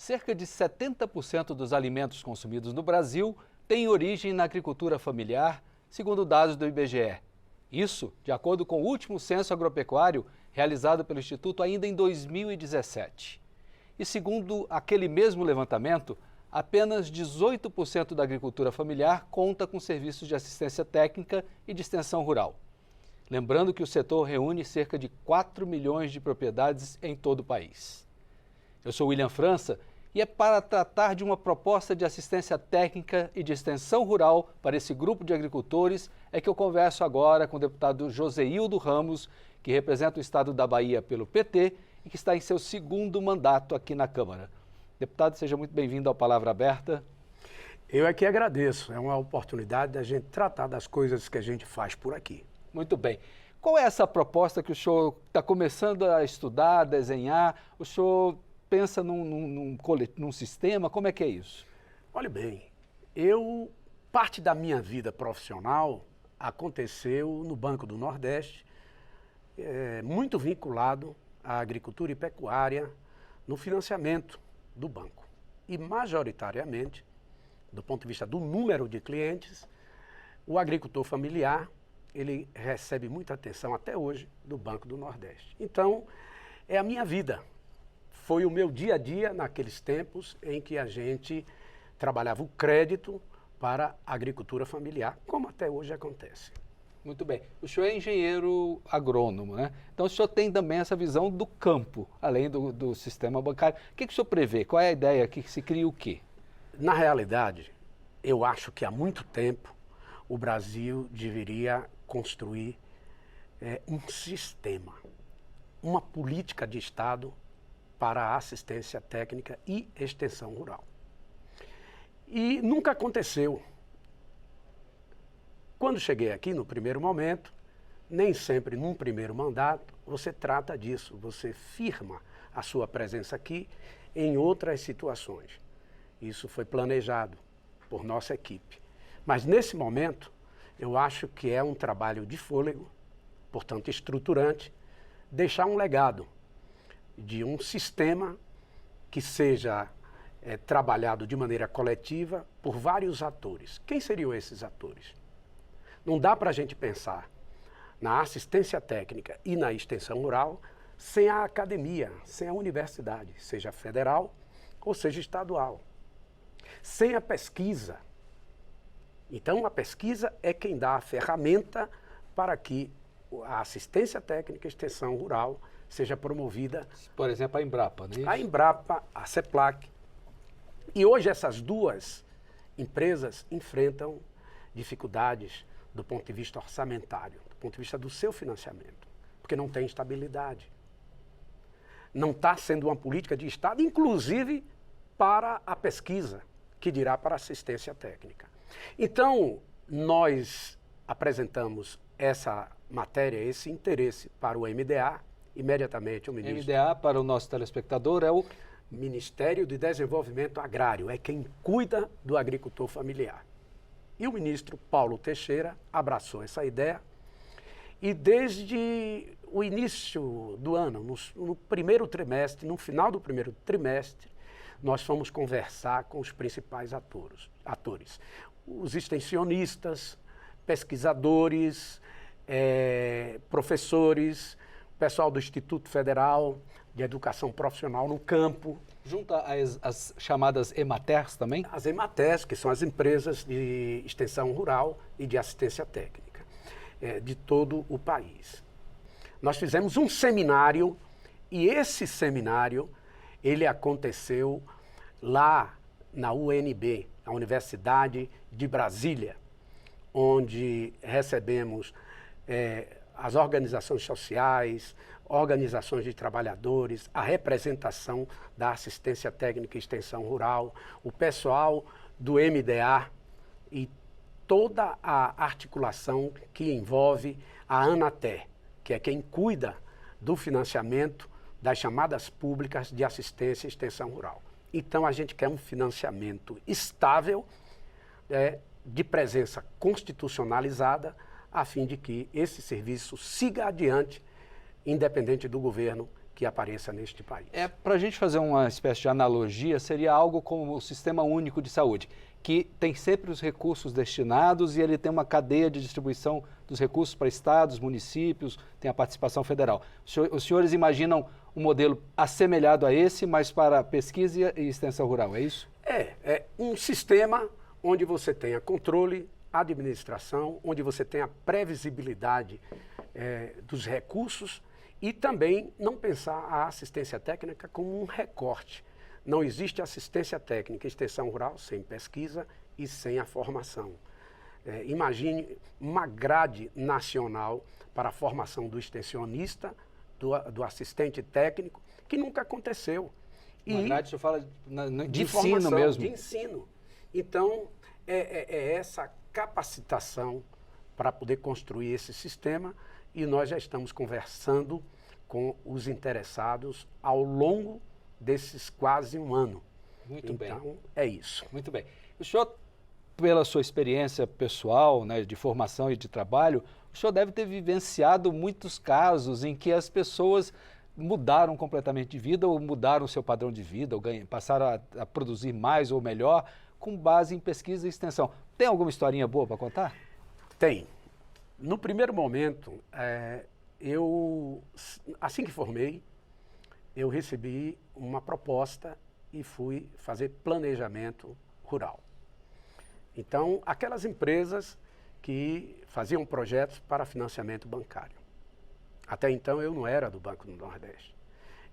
Cerca de 70% dos alimentos consumidos no Brasil têm origem na agricultura familiar, segundo dados do IBGE. Isso, de acordo com o último censo agropecuário realizado pelo Instituto ainda em 2017. E segundo aquele mesmo levantamento, apenas 18% da agricultura familiar conta com serviços de assistência técnica e de extensão rural. Lembrando que o setor reúne cerca de 4 milhões de propriedades em todo o país. Eu sou William França e é para tratar de uma proposta de assistência técnica e de extensão rural para esse grupo de agricultores é que eu converso agora com o deputado Joseildo Ramos, que representa o estado da Bahia pelo PT e que está em seu segundo mandato aqui na Câmara. Deputado, seja muito bem-vindo ao Palavra Aberta. Eu é que agradeço, é uma oportunidade da gente tratar das coisas que a gente faz por aqui. Muito bem. Qual é essa proposta que o senhor está começando a estudar, a desenhar? O senhor pensa num sistema? Como é que é isso? Olha bem, parte da minha vida profissional aconteceu no Banco do Nordeste, muito vinculado à agricultura e pecuária, no financiamento do banco. E majoritariamente, do ponto de vista do número de clientes, o agricultor familiar, ele recebe muita atenção até hoje do Banco do Nordeste. Então, é a minha vida. Foi o meu dia a dia naqueles tempos em que a gente trabalhava o crédito para a agricultura familiar, como até hoje acontece. Muito bem. O senhor é engenheiro agrônomo, né? Então o senhor tem também essa visão do campo, além do sistema bancário. O que o senhor prevê? Qual é a ideia? Que se cria o quê? Na realidade, eu acho que há muito tempo o Brasil deveria construir um sistema, uma política de Estado para a assistência técnica e extensão rural. E nunca aconteceu. Quando cheguei aqui, no primeiro momento, nem sempre num primeiro mandato, você trata disso, você firma a sua presença aqui em outras situações. Isso foi planejado por nossa equipe. Mas nesse momento, eu acho que é um trabalho de fôlego, portanto estruturante, deixar um legado de um sistema que seja trabalhado de maneira coletiva por vários atores. Quem seriam esses atores? Não dá para a gente pensar na assistência técnica e na extensão rural sem a academia, sem a universidade, seja federal ou seja estadual. Sem a pesquisa. Então, a pesquisa é quem dá a ferramenta para que a assistência técnica e extensão rural seja promovida. Por exemplo, a Embrapa, não é isso? A Embrapa, a CEPLAC. E hoje essas duas empresas enfrentam dificuldades do ponto de vista orçamentário, do ponto de vista do seu financiamento, porque não tem estabilidade. Não está sendo uma política de Estado, inclusive para a pesquisa, que dirá para a assistência técnica. Então, nós apresentamos essa matéria, esse interesse para o MDA, imediatamente o ministro... MDA, para o nosso telespectador, é o Ministério de Desenvolvimento Agrário, é quem cuida do agricultor familiar. E o ministro Paulo Teixeira abraçou essa ideia e desde o início do ano, no primeiro trimestre, no final do primeiro trimestre, nós fomos conversar com os principais atores. Os extensionistas, pesquisadores, professores, pessoal do Instituto Federal de Educação Profissional no campo. Junto às chamadas EMATERs também? As EMATERs, que são as empresas de extensão rural e de assistência técnica de todo o país. Nós fizemos um seminário e esse seminário ele aconteceu lá na UNB, a Universidade de Brasília, onde recebemos as organizações sociais, organizações de trabalhadores, a representação da assistência técnica e extensão rural, o pessoal do MDA e toda a articulação que envolve a Anater, que é quem cuida do financiamento das chamadas públicas de assistência e extensão rural. Então, a gente quer um financiamento estável, de presença constitucionalizada, a fim de que esse serviço siga adiante, independente do governo que apareça neste país. Para a gente fazer uma espécie de analogia, seria algo como o Sistema Único de Saúde, que tem sempre os recursos destinados e ele tem uma cadeia de distribuição dos recursos para estados, municípios, tem a participação federal. Os senhores imaginam um modelo assemelhado a esse, mas para pesquisa e extensão rural, é isso? É um sistema onde você tenha controle, administração, onde você tenha previsibilidade dos recursos e também não pensar a assistência técnica como um recorte. Não existe assistência técnica e extensão rural sem pesquisa e sem a formação. Imagine uma grade nacional para a formação do extensionista, do assistente técnico, que nunca aconteceu. Uma grade, o senhor fala de ensino formação, mesmo? De ensino. Então, é essa capacitação para poder construir esse sistema e nós já estamos conversando com os interessados ao longo desses quase um ano. Muito bem. Então, é isso. Muito bem. O senhor, pela sua experiência pessoal, né, de formação e de trabalho, o senhor deve ter vivenciado muitos casos em que as pessoas mudaram completamente de vida ou mudaram o seu padrão de vida, ou passaram a produzir mais ou melhor com base em pesquisa e extensão. Tem alguma historinha boa para contar? Tem. No primeiro momento, assim que formei, eu recebi uma proposta e fui fazer planejamento rural. Então, aquelas empresas que faziam projetos para financiamento bancário. Até então, eu não era do Banco do Nordeste.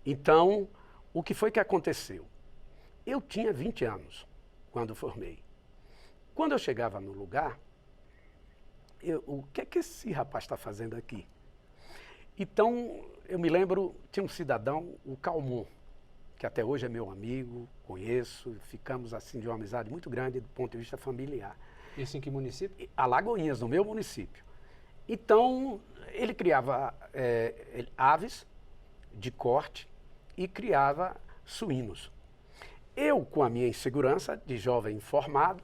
Então, o que foi que aconteceu? Eu tinha 20 anos quando formei. Quando eu chegava no lugar, o que é que esse rapaz está fazendo aqui? Então, eu me lembro, tinha um cidadão, o Calmon, que até hoje é meu amigo, conheço, ficamos assim de uma amizade muito grande do ponto de vista familiar. Isso em que município? Alagoinhas, no meu município. Então, ele criava aves de corte e criava suínos. Eu com a minha insegurança de jovem informado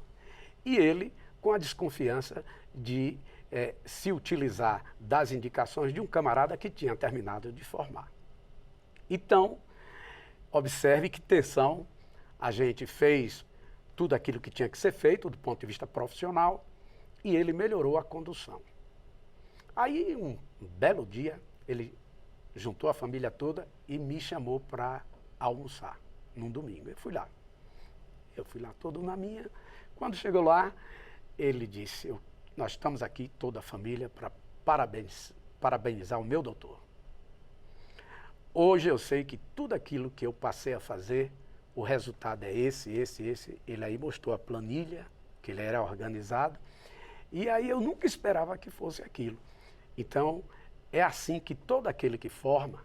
e ele com a desconfiança de se utilizar das indicações de um camarada que tinha terminado de formar. Então, observe que tensão, a gente fez tudo aquilo que tinha que ser feito do ponto de vista profissional e ele melhorou a condução. Aí, um belo dia, ele juntou a família toda e me chamou para almoçar, num domingo. Eu fui lá todo na minha. Quando chegou lá, ele disse, nós estamos aqui, toda a família, para parabenizar o meu doutor. Hoje eu sei que tudo aquilo que eu passei a fazer, o resultado é esse. Ele aí mostrou a planilha, que ele era organizado, e aí eu nunca esperava que fosse aquilo. Então, é assim que todo aquele que forma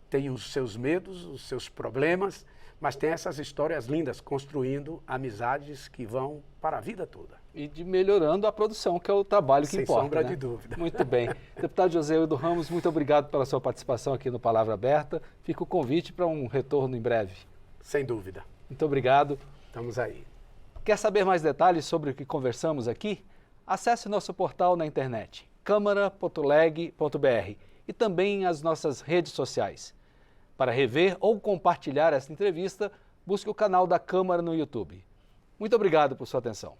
tem os seus medos, os seus problemas, mas tem essas histórias lindas, construindo amizades que vão para a vida toda. E melhorando a produção, que é o trabalho que importa. Sem sombra né? de dúvida. Muito bem. Deputado Joséildo Ramos, muito obrigado pela sua participação aqui no Palavra Aberta. Fica o convite para um retorno em breve. Sem dúvida. Muito obrigado. Estamos aí. Quer saber mais detalhes sobre o que conversamos aqui? Acesse nosso portal na internet, câmara.leg.br, e também as nossas redes sociais. Para rever ou compartilhar essa entrevista, busque o canal da Câmara no YouTube. Muito obrigado por sua atenção.